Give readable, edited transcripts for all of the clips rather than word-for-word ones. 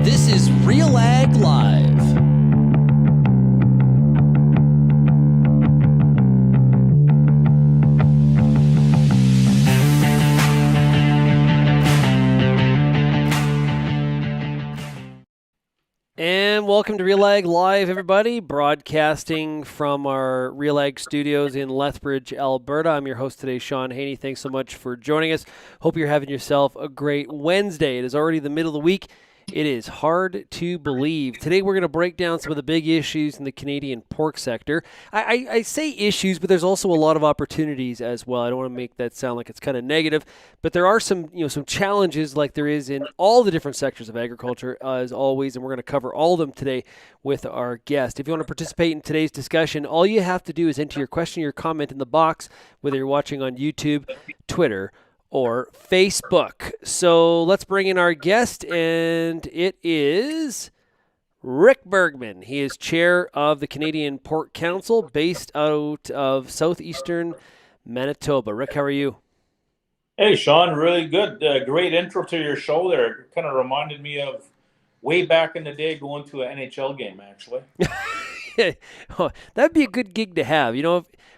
This is RealAg Live. And welcome to RealAg Live, everybody, broadcasting from our RealAg studios in Lethbridge, Alberta. I'm your host today, Shaun Haney. Thanks so much for joining us. Hope you're having yourself a great Wednesday. It is already the middle of the week. It is hard to believe. Today we're going to break down some of the big issues in the Canadian pork sector. I say issues, but there's also a lot of opportunities as well. I don't want to make that sound like it's kind of negative, but there are some challenges like there is in all the different sectors of agriculture as always, and we're going to cover all of them today with our guest. If you want to participate in today's discussion, all you have to do is enter your question or your comment in the box, whether you're watching on YouTube, Twitter, or Facebook. So let's bring in our guest, and it is Rick Bergmann. He is chair of the Canadian Pork Council based out of southeastern Manitoba. Rick, how are you? Hey, Shaun, really good. Great intro to your show there. It kind of reminded me of way back in the day going to an NHL game, actually. Oh, that'd be a good gig to have.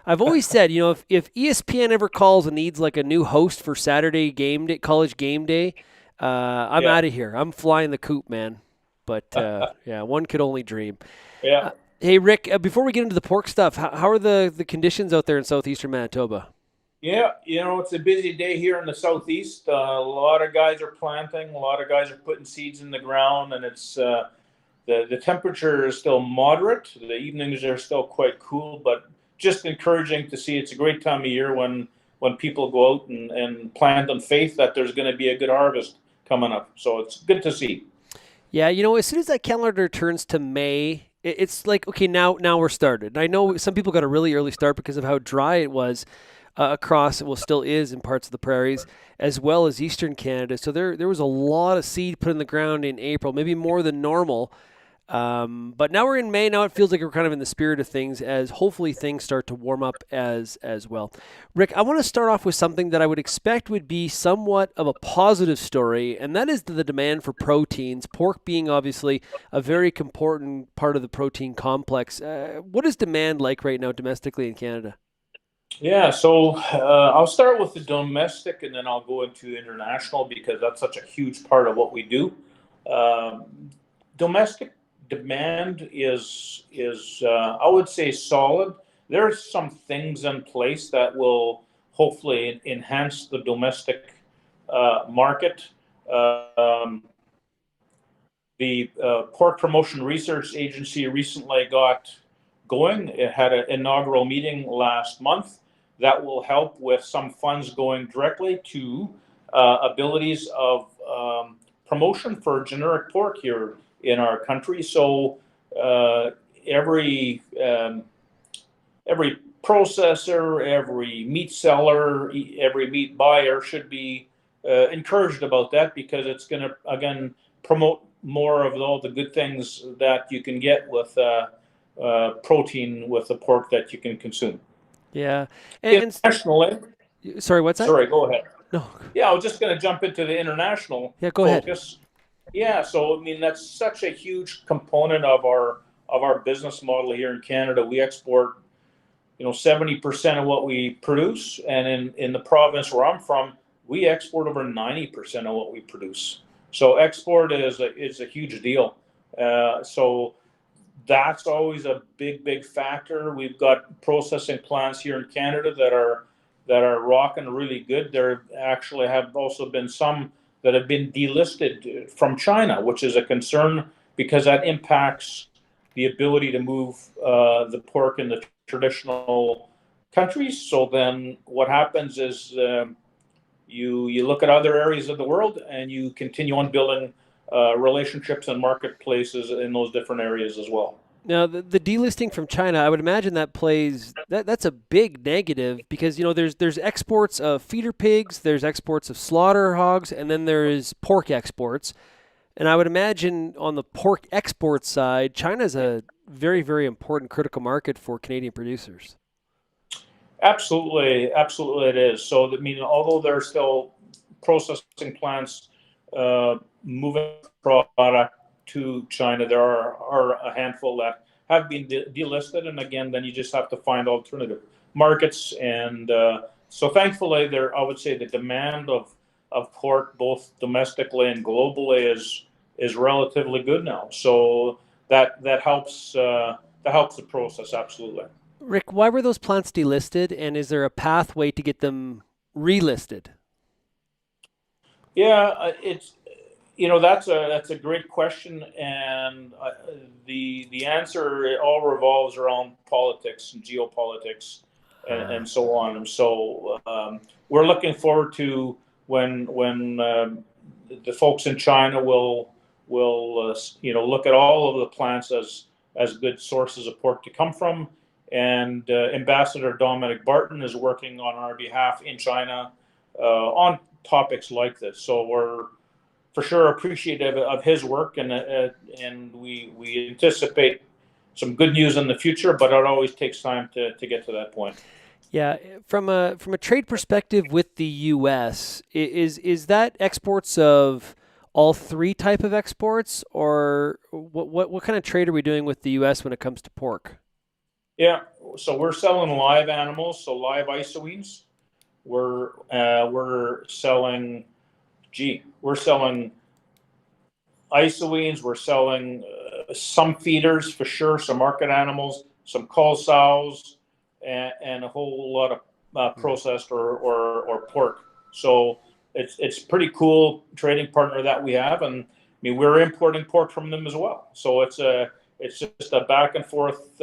I've always said, if ESPN ever calls and needs like a new host for Saturday game day, college game day, I'm out of here. I'm flying the coop, man. But yeah, one could only dream. Yeah. Hey, Rick, before we get into the pork stuff, how are the conditions out there in southeastern Manitoba? Yeah, it's a busy day here in the southeast. A lot of guys are planting. A lot of guys are putting seeds in the ground, and it's the temperature is still moderate. The evenings are still quite cool, but just encouraging to see. It's a great time of year when people go out and plant on faith that there's going to be a good harvest coming up. So it's good to see. Yeah, as soon as that calendar turns to May, it's like, okay, now we're started. And I know some people got a really early start because of how dry it was across, still is in parts of the prairies, as well as eastern Canada. So there was a lot of seed put in the ground in April, maybe more than normal. But now we're in May. Now it feels like we're kind of in the spirit of things as hopefully things start to warm up as well. Rick, I want to start off with something that I would expect would be somewhat of a positive story, and that is the demand for proteins, pork being obviously a very important part of the protein complex. What is demand like right now domestically in Canada? Yeah, so I'll start with the domestic and then I'll go into international because that's such a huge part of what we do. Domestic demand is I would say solid. There's some things in place that will hopefully enhance the domestic market. The Pork Promotion Research Agency recently got going. It had an inaugural meeting last month that will help with some funds going directly to abilities of promotion for generic pork here in our country. So every processor, every meat seller, every meat buyer should be encouraged about that, because it's going to, again, promote more of all the good things that you can get with protein with the pork that you can consume. Yeah. Internationally, Sorry, what's that? sorry, go ahead. No. Yeah, I was just going to jump into the international Yeah, go ahead. focus. Yeah, so I mean that's such a huge component of our business model here in Canada. We export 70% of what we produce, and in the province where I'm from, we export over 90% of what we produce. So export is a huge deal. So that's always a big factor. We've got processing plants here in Canada that are rocking really good. There actually have also been some that have been delisted from China, which is a concern because that impacts the ability to move the pork in the traditional countries. So then what happens is you look at other areas of the world and you continue on building relationships and marketplaces in those different areas as well. Now, the delisting from China, I would imagine that's a big negative, because there's exports of feeder pigs, there's exports of slaughter hogs, and then there is pork exports. And I would imagine on the pork export side, China is a very important critical market for Canadian producers. Absolutely, it is. So I mean, although there are still processing plants moving product to China, there are a handful that have been delisted, and again, then you just have to find alternative markets. And so, thankfully, I would say the demand of pork, both domestically and globally, is relatively good now. So that helps the process, absolutely. Rick, why were those plants delisted, and is there a pathway to get them relisted? Yeah, that's a great question, and the answer, it all revolves around politics and geopolitics and so on. And so we're looking forward to when the folks in China will look at all of the plants as good sources of pork to come from. And Ambassador Dominic Barton is working on our behalf in China on topics like this. So we're for sure appreciative of his work, and we anticipate some good news in the future, but it always takes time to get to that point. Yeah, from a trade perspective with the U.S., is that exports of all three type of exports, or what kind of trade are we doing with the U.S. when it comes to pork? Yeah, so we're selling live animals, so live isoines. We're selling isoines. We're selling some feeders for sure, some market animals, some cull sows, and a whole lot of processed or pork. So it's pretty cool trading partner that we have, and I mean we're importing pork from them as well. So it's just a back and forth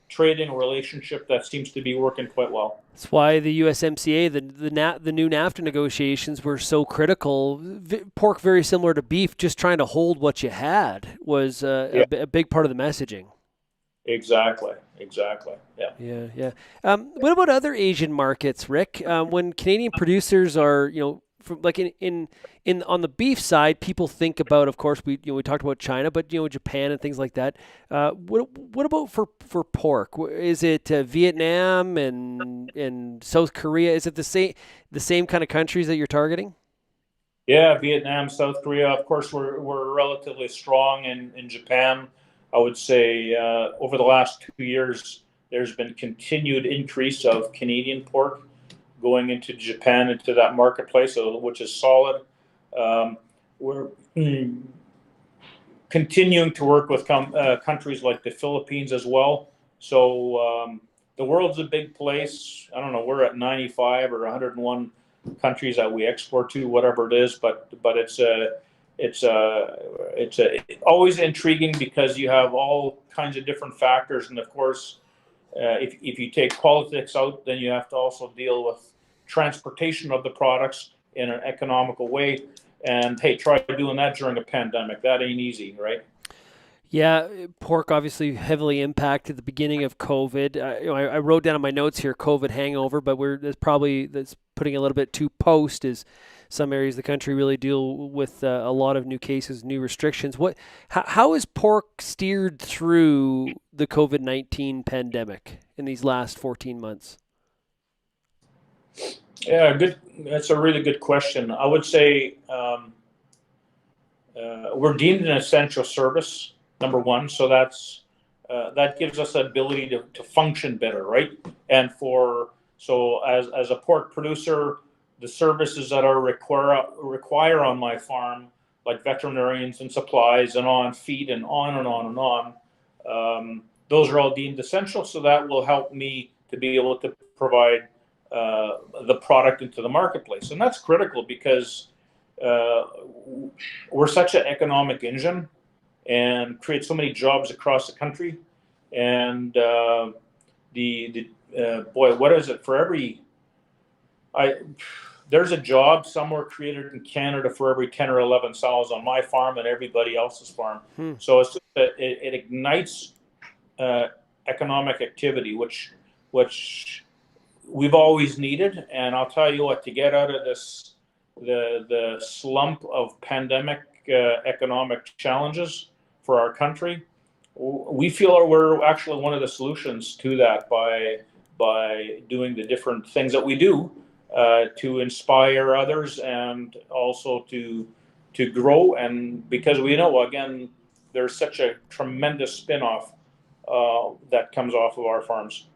trading relationship that seems to be working quite well. That's why the USMCA, the new NAFTA negotiations were so critical. Pork, very similar to beef, just trying to hold what you had was a big part of the messaging. Exactly. Yeah. What about other Asian markets, Rick? When Canadian producers are, from like in on the beef side, people think about, of course, we talked about China, but Japan and things like that. What about for pork? Is it Vietnam and South Korea? Is it the same kind of countries that you're targeting? Yeah, Vietnam, South Korea. Of course, we're relatively strong in Japan. I would say over the last 2 years, there's been continued increase of Canadian pork going into Japan, into that marketplace, which is solid. We're continuing to work with countries like the Philippines as well. So the world's a big place. I don't know, we're at 95 or 101 countries that we export to, whatever it is. But it's always intriguing because you have all kinds of different factors, and of course, if you take politics out, then you have to also deal with transportation of the products in an economical way. And hey, try doing that during a pandemic. That ain't easy, right? Yeah, pork obviously heavily impacted the beginning of COVID. I wrote down in my notes here COVID hangover, but that's putting a little bit too post. Is some areas of the country really deal with a lot of new cases, new restrictions. How is pork steered through the COVID-19 pandemic in these last 14 months? Yeah, good. That's a really good question. I would say we're deemed an essential service, number one. So that gives us the ability to function better, right? And as a pork producer, the services that are require on my farm, like veterinarians and supplies and on feed and on and on and on, those are all deemed essential. So that will help me to be able to provide the product into the marketplace, and that's critical because uh, we're such an economic engine and create so many jobs across the country. And boy, what is it for every I there's a job somewhere created in Canada for every 10 or 11 sows on my farm and everybody else's farm. Hmm. So it's just it ignites uh, economic activity, which we've always needed. And I'll tell you what, to get out of this the slump of pandemic economic challenges for our country, we feel we're actually one of the solutions to that by doing the different things that we do to inspire others and also to grow. And because we know, again, there's such a tremendous spin-off that comes off of our farms.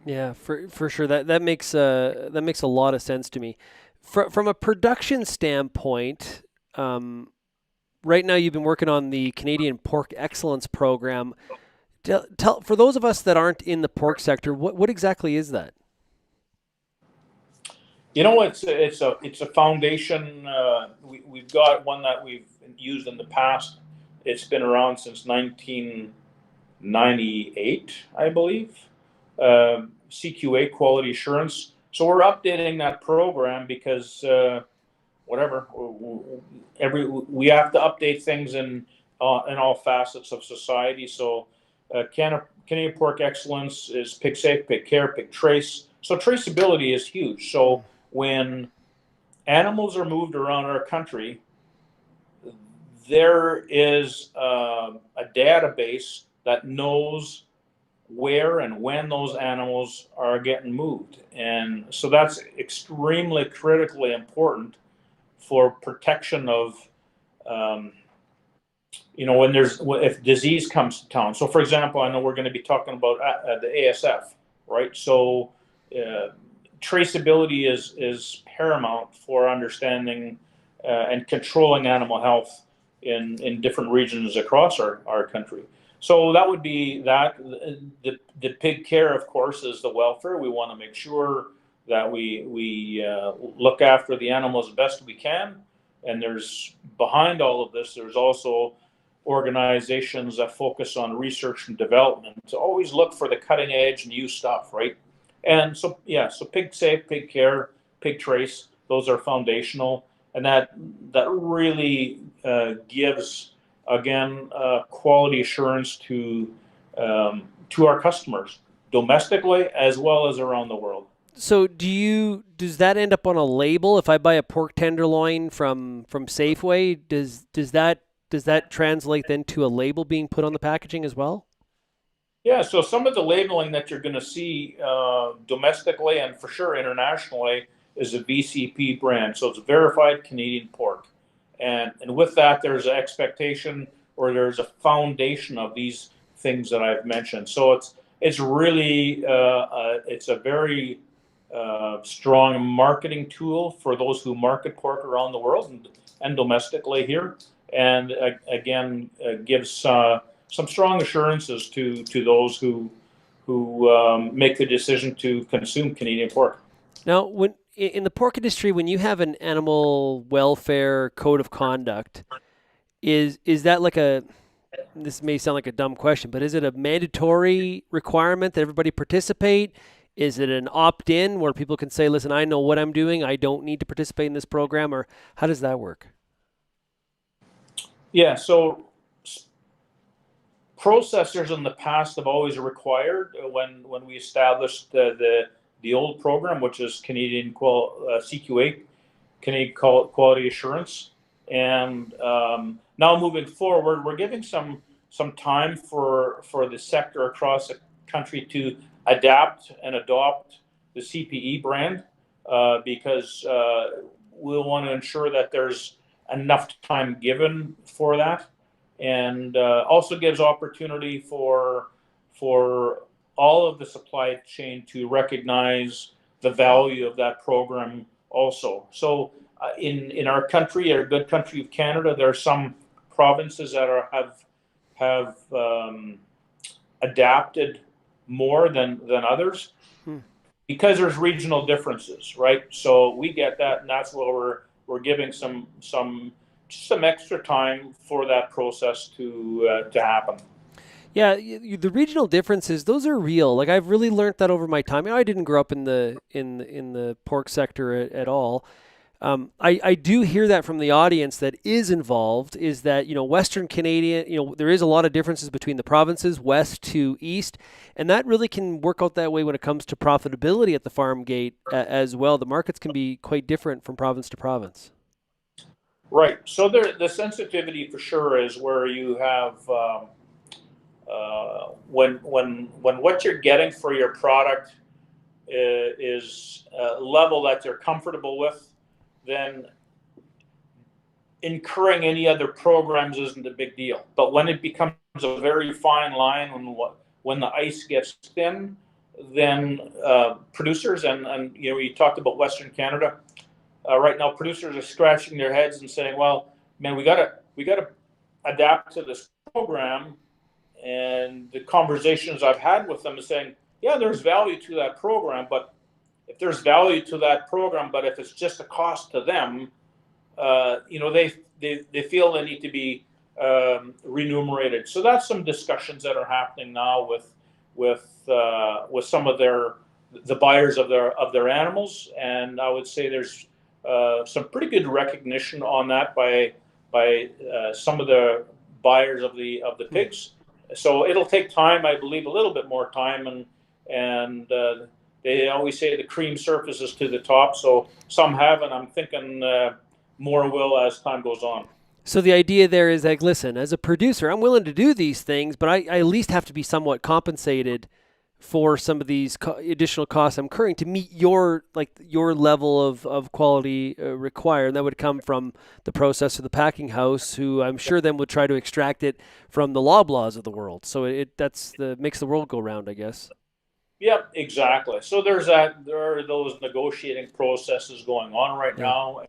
Yeah, for sure. That makes a lot of sense to me. From a production standpoint, right now you've been working on the Canadian Pork Excellence Program. Tell for those of us that aren't in the pork sector, what exactly is that? You know, it's a foundation. We've got one that we've used in the past. It's been around since 1998, I believe. CQA, quality assurance. So we're updating that program because whatever we have to update things in all facets of society. So Canadian Pork Excellence is Pig Safe, Pig Care, Pig Trace. So traceability is huge. So when animals are moved around our country, there is a database that knows where and when those animals are getting moved. And so that's extremely critically important for protection of, um, if disease comes to town. So, for example, I know we're going to be talking about the ASF, right? So, uh, traceability is paramount for understanding and controlling animal health in different regions across our country. So that would be that. The pig care, of course, is the welfare. We want to make sure that we look after the animals as best we can. And there's behind all of this, there's also organizations that focus on research and development to always look for the cutting edge new stuff, right? And so, yeah, so Pig Safe, Pig Care, Pig Trace, those are foundational, and that really gives again quality assurance to our customers domestically as well as around the world. So does that end up on a label if I buy a pork tenderloin from Safeway? Does that translate then to a label being put on the packaging as well? Yeah, so some of the labeling that you're going to see domestically and for sure internationally is a VCP brand. So it's verified Canadian pork. And with that, there's an expectation or there's a foundation of these things that I've mentioned. So it's really it's a very strong marketing tool for those who market pork around the world and domestically here. And again, gives some strong assurances to those who make the decision to consume Canadian pork. Now, when in the pork industry, when you have an animal welfare code of conduct, is that like a, this may sound like a dumb question, but is it a mandatory requirement that everybody participate? Is it an opt-in where people can say, listen, I know what I'm doing, I don't need to participate in this program, or how does that work? Yeah, so processors in the past have always required, when we established the old program, which is CQA, Canadian Quality Assurance, and now moving forward, we're giving some time for the sector across the country to adapt and adopt the CPE brand, because we'll want to ensure that there's enough time given for that, and also gives opportunity for all of the supply chain to recognize the value of that program also. So in our country, our good country of Canada, there are some provinces that have adapted more than others, because there's regional differences, right? So we get that, and that's where we're giving some extra time for that process to happen. Yeah, the regional differences, those are real. Like I've really learned that over my time. I didn't grow up in the pork sector at all. I do hear that from the audience that is involved, is that, Western Canadian, there is a lot of differences between the provinces, west to east, and that really can work out that way when it comes to profitability at the farm gate as well. The markets can be quite different from province to province. Right. So the sensitivity for sure is where you have when what you're getting for your product is a level that they're comfortable with, then incurring any other programs isn't a big deal. But when it becomes a very fine line, when the ice gets thin, then producers and you talked about Western Canada. Right now, producers are scratching their heads and saying, "Well, man, we gotta adapt to this program." And the conversations I've had with them is saying, "Yeah, there's value to that program, but if there's value to that program, but if it's just a cost to them, they feel they need to be remunerated." So that's some discussions that are happening now with some of the buyers of their animals, and I would say there's some pretty good recognition on that by some of the buyers of the pigs. So it'll take time, I believe, a little bit more time, and they always say the cream surfaces to the top. So some have, and I'm thinking more will as time goes on. So the idea there is like, listen, as a producer, I'm willing to do these things, but I at least have to be somewhat compensated for some of these additional costs I'm incurring to meet your level of quality required. And that would come from the processor, the packing house, who I'm sure then would try to extract it from the Loblaws of the world. So makes the world go round, I guess. Yeah, exactly. So there are those negotiating processes going on right now. And,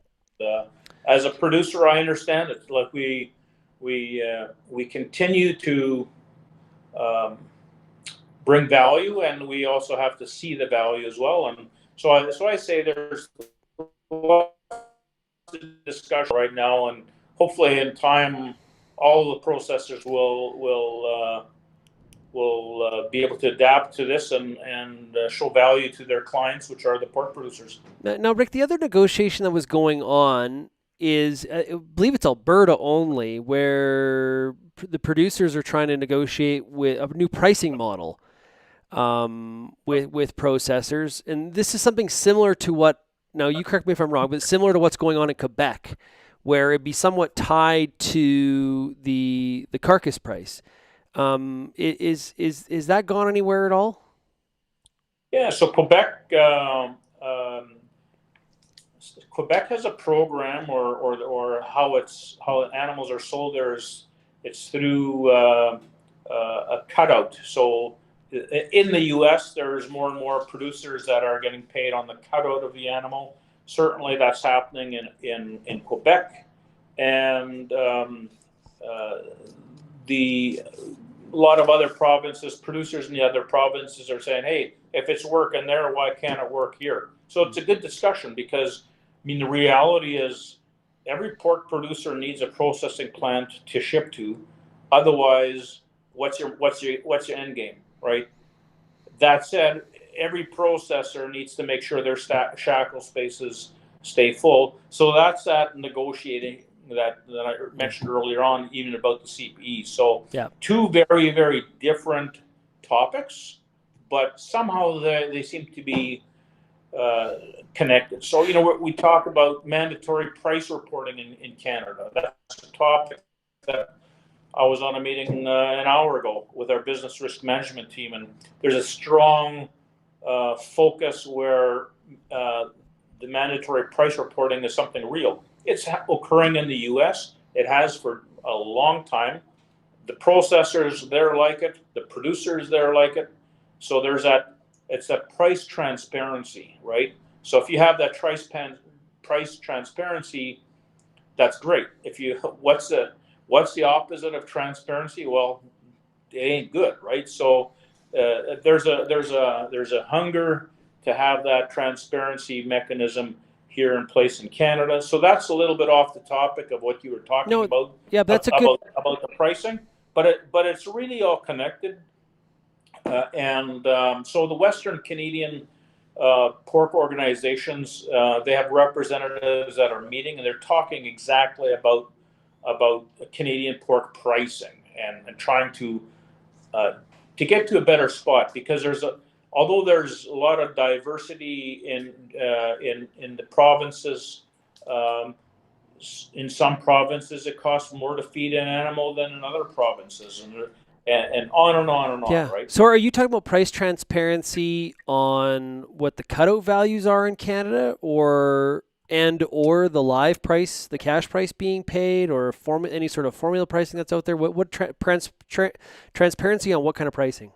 as a producer, I understand it. Like we continue to bring value, and we also have to see the value as well. And so I say there's lots of discussion right now, and hopefully in time, all the processors will be able to adapt to this and show value to their clients, which are the pork producers. Now, Rick, the other negotiation that was going on is, I believe it's Alberta only, where the producers are trying to negotiate with a new pricing model with processors, and this is something similar to what. Now, you correct me if I'm wrong, but similar to what's going on in Quebec, where it'd be somewhat tied to the carcass price. Is that gone anywhere at all? Yeah, so Quebec has a program, or how animals are sold there is it's through a cutout. So in the U.S., there's more and more producers that are getting paid on the cutout of the animal. Certainly, that's happening in Quebec, and a lot of other provinces, producers in the other provinces are saying, "Hey, if it's working there, why can't it work here?" So it's a good discussion because, I mean, the reality is every pork producer needs a processing plant to ship to. Otherwise, what's your end game, right? That said, every processor needs to make sure their shackle spaces stay full. So that's that negotiating that I mentioned earlier on, even about the CPE. So two very, very different topics, but somehow they seem to be connected. So, we talk about mandatory price reporting in Canada. That's a topic that I was on a meeting an hour ago with our business risk management team, and there's a strong focus where the mandatory price reporting is something real. It's occurring in the U.S. It has for a long time. The processors there like it. The producers there like it. So it's that price transparency, right? So if you have that price transparency, that's great. What's the opposite of transparency? Well, it ain't good, right? So there's a hunger to have that transparency mechanism here in place in Canada. So that's a little bit off the topic of what you were talking about. Yeah, that's about the pricing, but it's really all connected. So the Western Canadian pork organizations, they have representatives that are meeting, and they're talking exactly about Canadian pork pricing and trying to get to a better spot, because although there's a lot of diversity in the provinces, in some provinces it costs more to feed an animal than in other provinces, and on and on and on, right? So are you talking about price transparency on what the cutout values are in Canada, or the live price, the cash price being paid, or any sort of formula pricing that's out there? What transparency on what kind of pricing?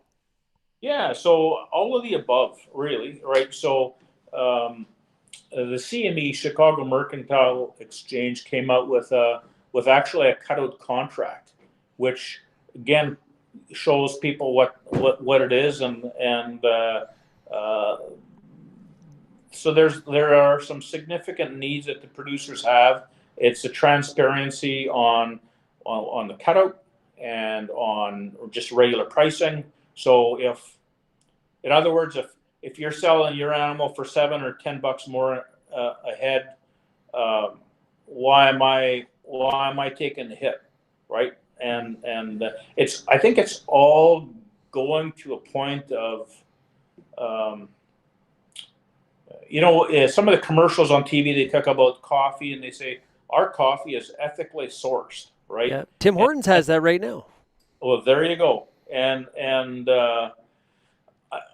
Yeah, so all of the above, really, right? So the CME, Chicago Mercantile Exchange, came out with actually a cutout contract, which again shows people what it is, and so there are some significant needs that the producers have. It's the transparency on the cutout and on just regular pricing. So in other words, if you're selling your animal for $7 or $10 more a head, why am I taking the hit, right? And I think it's all going to a point of some of the commercials on TV, they talk about coffee and they say our coffee is ethically sourced, right? Yeah, Tim Hortons has that right now. Well, there you go. And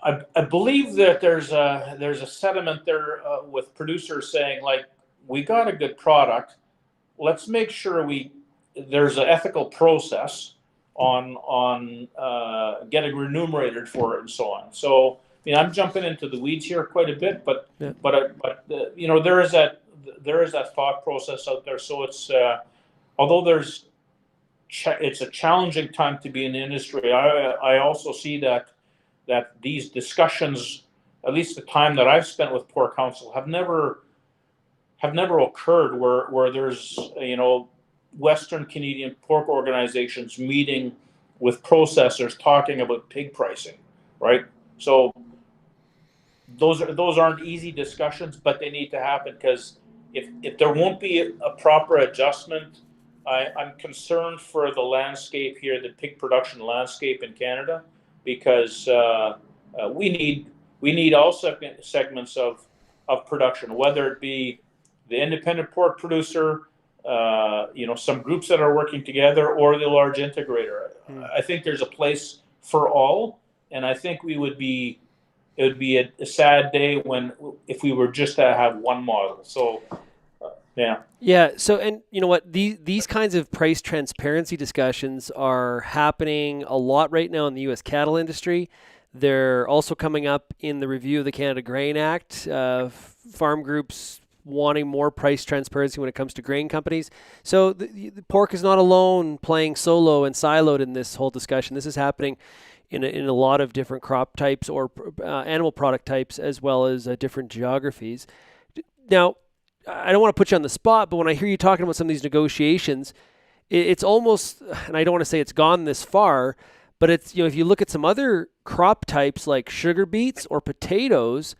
I believe that there's a sentiment there with producers saying, like, we got a good product, let's make sure there's an ethical process on getting remunerated for it and so on. So I'm jumping into the weeds here quite a bit, but there is that thought process out there. So it's although it's a challenging time to be in the industry, I also see that these discussions, at least the time that I've spent with Pork Council, have never occurred where there's Western Canadian pork organizations meeting with processors talking about pig pricing, right? So those aren't easy discussions, but they need to happen, because if there won't be a proper adjustment, I'm concerned for the landscape here, the pig production landscape in Canada, because we need all segments of production, whether it be the independent pork producer, some groups that are working together, or the large integrator. I think there's a place for all, and I think it would be a sad day if we were just to have one model. So, yeah. Yeah. So, and you know what? These kinds of price transparency discussions are happening a lot right now in the U.S. cattle industry. They're also coming up in the review of the Canada Grain Act. Farm groups wanting more price transparency when it comes to grain companies. So the pork is not alone playing solo and siloed in this whole discussion. This is happening in a lot of different crop types or animal product types, as well as different geographies. Now, I don't want to put you on the spot, but when I hear you talking about some of these negotiations, it's almost, and I don't want to say it's gone this far, but it's, if you look at some other crop types like sugar beets or potatoes,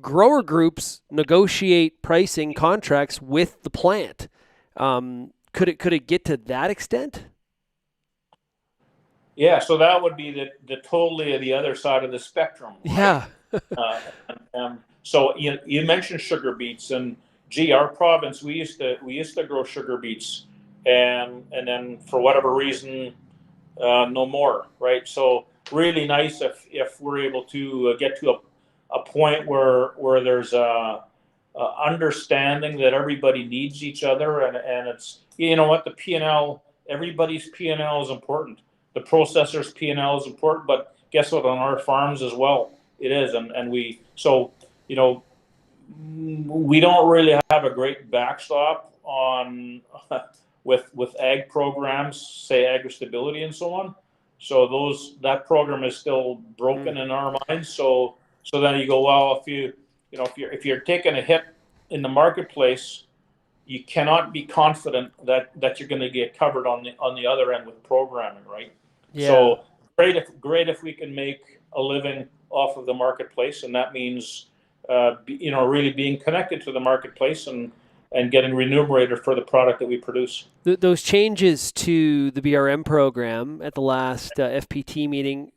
grower groups negotiate pricing contracts with the plant. Could it get to that extent? Yeah, so that would be the totally the other side of the spectrum, right? Yeah. So you mentioned sugar beets, and gee, our province we used to grow sugar beets, and then for whatever reason, no more, right? So really nice if we're able to get to a point where there's a understanding that everybody needs each other, and it's, what, the P&L, everybody's P&L is important. The processor's P&L is important, but guess what? On our farms as well, it is, and you know we don't really have a great backstop on with ag programs, say agri-stability and so on. So that program is still broken in our minds. So then you go, well, if you're taking a hit in the marketplace, you cannot be confident that you're going to get covered on the other end with programming, right? Yeah. So great if we can make a living off of the marketplace, and that means really being connected to the marketplace and getting remunerated for the product that we produce. Those changes to the BRM program at the last FPT meeting,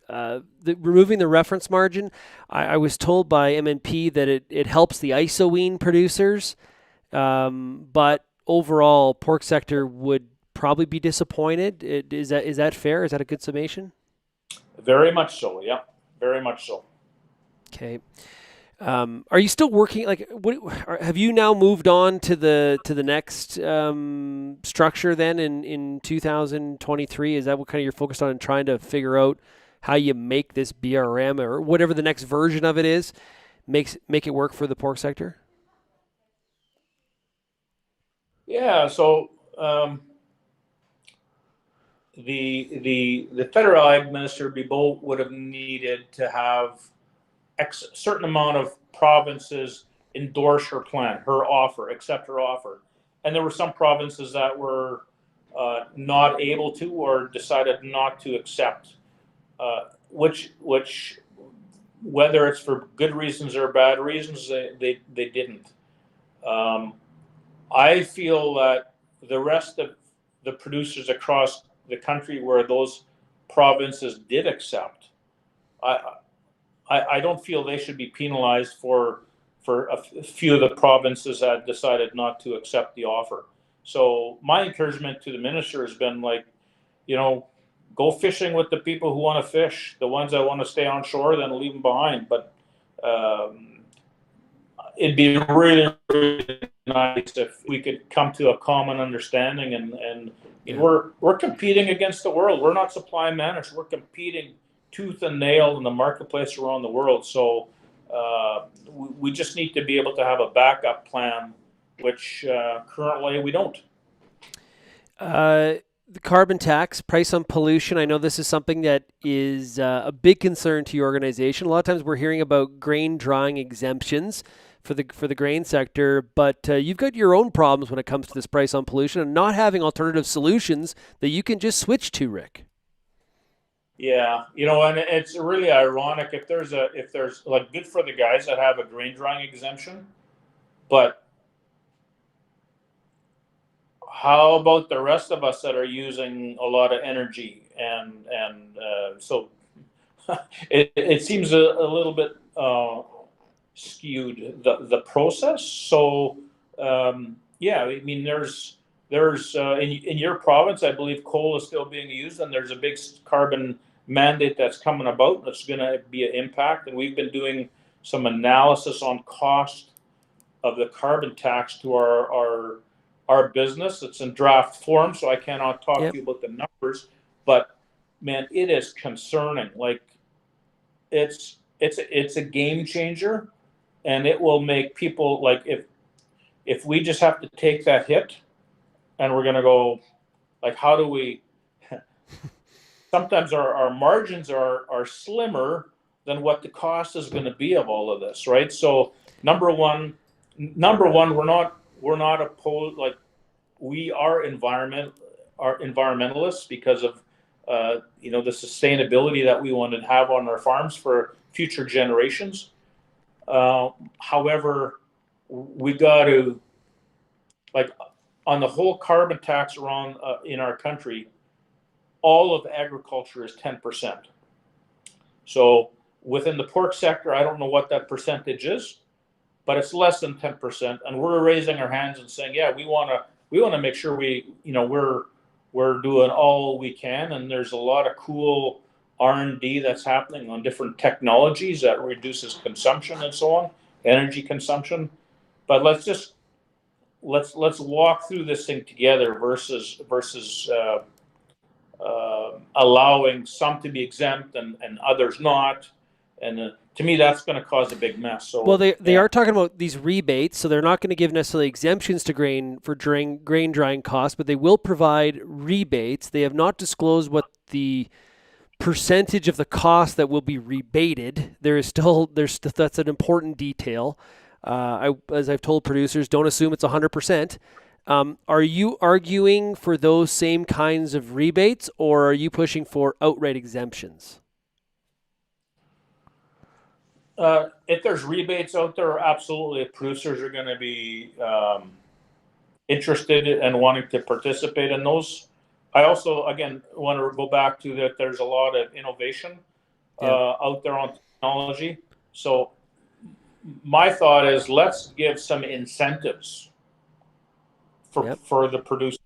removing the reference margin, I was told by MNP that it helps the isoine producers, but overall, pork sector would probably be disappointed. Is that fair? Is that a good summation? Very much so. Yeah, very much so. Okay. Are you still working? Like, have you now moved on to the next structure then in 2023? Is that what kind of you're focused on, and trying to figure out how you make this BRM or whatever the next version of it is, make it work for the pork sector? Yeah. So the federal ag minister Bibeau would have needed to have certain amount of provinces endorse her plan, her offer, accept her offer, and there were some provinces that were not able to or decided not to accept, which whether it's for good reasons or bad reasons, they didn't. I feel that the rest of the producers across the country where those provinces did accept, I don't feel they should be penalized for a few of the provinces that decided not to accept the offer. So my encouragement to the minister has been like, go fishing with the people who want to fish. The ones that want to stay on shore, then leave them behind. But it'd be really, really nice if we could come to a common understanding. And we're competing against the world. We're not supply and managed. We're competing tooth and nail in the marketplace around the world. So we just need to be able to have a backup plan, which currently we don't. The carbon tax, price on pollution. I know this is something that is a big concern to your organization. A lot of times we're hearing about grain drying exemptions for the grain sector, but you've got your own problems when it comes to this price on pollution and not having alternative solutions that you can just switch to, Rick. Yeah, and it's really ironic if there's like, good for the guys that have a grain drying exemption, but how about the rest of us that are using a lot of energy and so it seems a little bit skewed, the process. So yeah, I mean there's in your province, I believe coal is still being used, and there's a big carbon mandate that's coming about that's going to be an impact. And we've been doing some analysis on cost of the carbon tax to our business. It's in draft form, so I cannot talk to you about the numbers. But man, it is concerning. Like it's a game changer, and it will make people, like, if we just have to take that hit. And we're going to go, like, how do we sometimes our margins are slimmer than what the cost is going to be of all of this, right? So number one, we're not opposed. Like, we are environmentalists because of the sustainability that we want to have on our farms for future generations. However, we got to, like, on the whole carbon tax around in our country, all of agriculture is 10%. So within the pork sector, I don't know what that percentage is, but it's less than 10%. And we're raising our hands and saying, yeah, we want to make sure we're doing all we can. And there's a lot of cool R&D that's happening on different technologies that reduces consumption and so on, energy consumption. But let's walk through this thing together versus allowing some to be exempt and others not. And to me, that's going to cause a big mess. So, well, they are talking about these rebates, so they're not going to give necessarily exemptions to grain for grain drying costs, but they will provide rebates. They have not disclosed what the percentage of the cost that will be rebated. That's an important detail. As I've told producers, don't assume it's 100%. Are you arguing for those same kinds of rebates, or are you pushing for outright exemptions? If there's rebates out there, absolutely, producers are going to be interested and wanting to participate in those. I also, again, want to go back to that there's a lot of innovation out there on technology. So my thought is, let's give some incentives for the producers,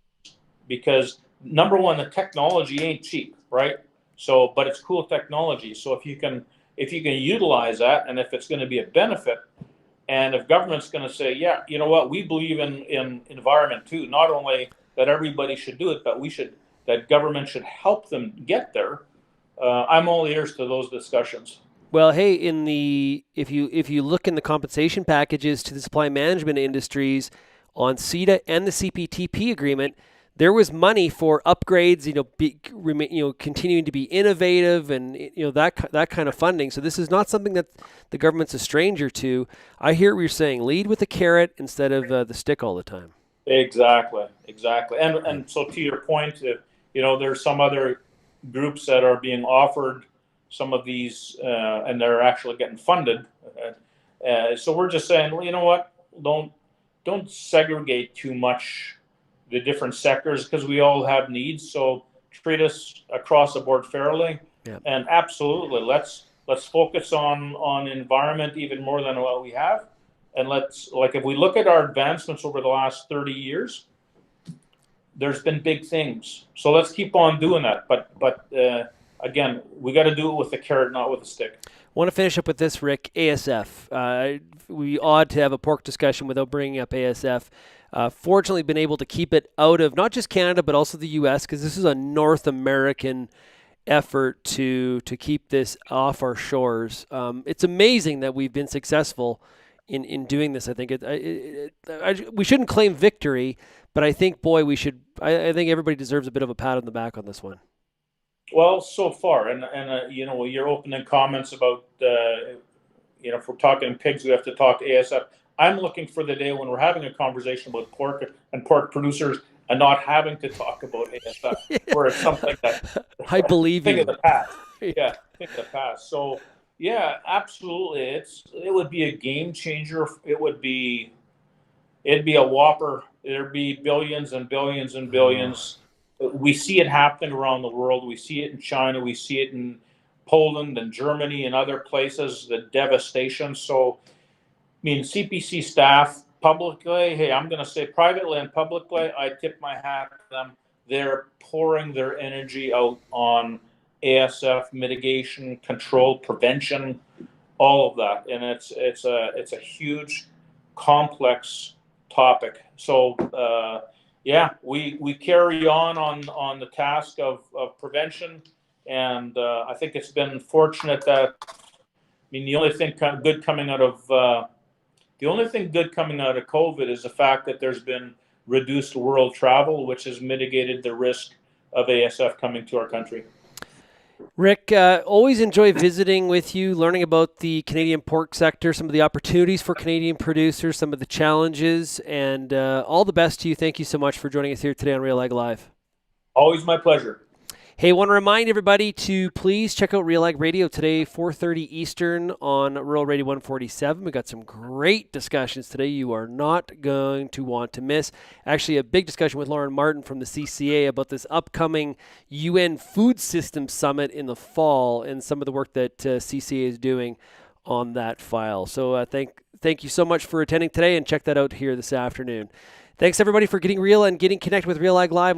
because number one, the technology ain't cheap, right? So, but it's cool technology. So if you can utilize that, and if it's going to be a benefit, and if government's going to say, yeah, you know what, we believe in environment too, not only that everybody should do it, but that government should help them get there. I'm all ears to those discussions. Well, hey, if you look in the compensation packages to the supply management industries on CETA and the CPTP agreement, there was money for upgrades, continuing to be innovative, and that kind of funding. So this is not something that the government's a stranger to. I hear what you're saying. Lead with the carrot instead of the stick all the time. Exactly. And so to your point, there's some other groups that are being offered some of these, and they're actually getting funded. So we're just saying, well, you know what? Don't segregate too much the different sectors, because we all have needs. So treat us across the board fairly. Yeah. And absolutely, let's focus on environment even more than what we have. And if we look at our advancements over the last 30 years, there's been big things. So let's keep on doing that. But again, we got to do it with the carrot, not with the stick. I want to finish up with this, Rick. ASF. We ought to have a pork discussion without bringing up ASF. Fortunately, been able to keep it out of not just Canada but also the U.S., because this is a North American effort to keep this off our shores. It's amazing that we've been successful in doing this. I think we shouldn't claim victory, but I think, boy, we should. I think everybody deserves a bit of a pat on the back on this one. Well, so far, and your opening comments about if we're talking pigs, we have to talk ASF. I'm looking for the day when we're having a conversation about pork and pork producers and not having to talk about ASF, where it's something that I believe think you. of the past. Yeah, think of the past. So yeah, absolutely, it would be a game changer. It'd be a whopper. There'd be billions and billions and billions. We see it happening around the world. We see it in China. We see it in Poland and Germany and other places, the devastation. So, I mean, CPC staff publicly, hey, I'm going to say privately and publicly, I tip my hat to them. They're pouring their energy out on ASF mitigation, control, prevention, all of that. And it's a huge, complex topic. So, we carry on the task of prevention, and I think it's been fortunate that, the only thing good coming out of COVID is the fact that there's been reduced world travel, which has mitigated the risk of ASF coming to our country. Rick, always enjoy visiting with you, learning about the Canadian pork sector, some of the opportunities for Canadian producers, some of the challenges, and all the best to you. Thank you so much for joining us here today on RealAg Live. Always my pleasure. Hey, want to remind everybody to please check out RealAg Radio today, 4:30 Eastern on Rural Radio 147. We got some great discussions today you are not going to want to miss. Actually, a big discussion with Lauren Martin from the CCA about this upcoming UN Food Systems Summit in the fall and some of the work that CCA is doing on that file. So thank you so much for attending today, and check that out here this afternoon. Thanks, everybody, for getting real and getting connected with RealAg Live.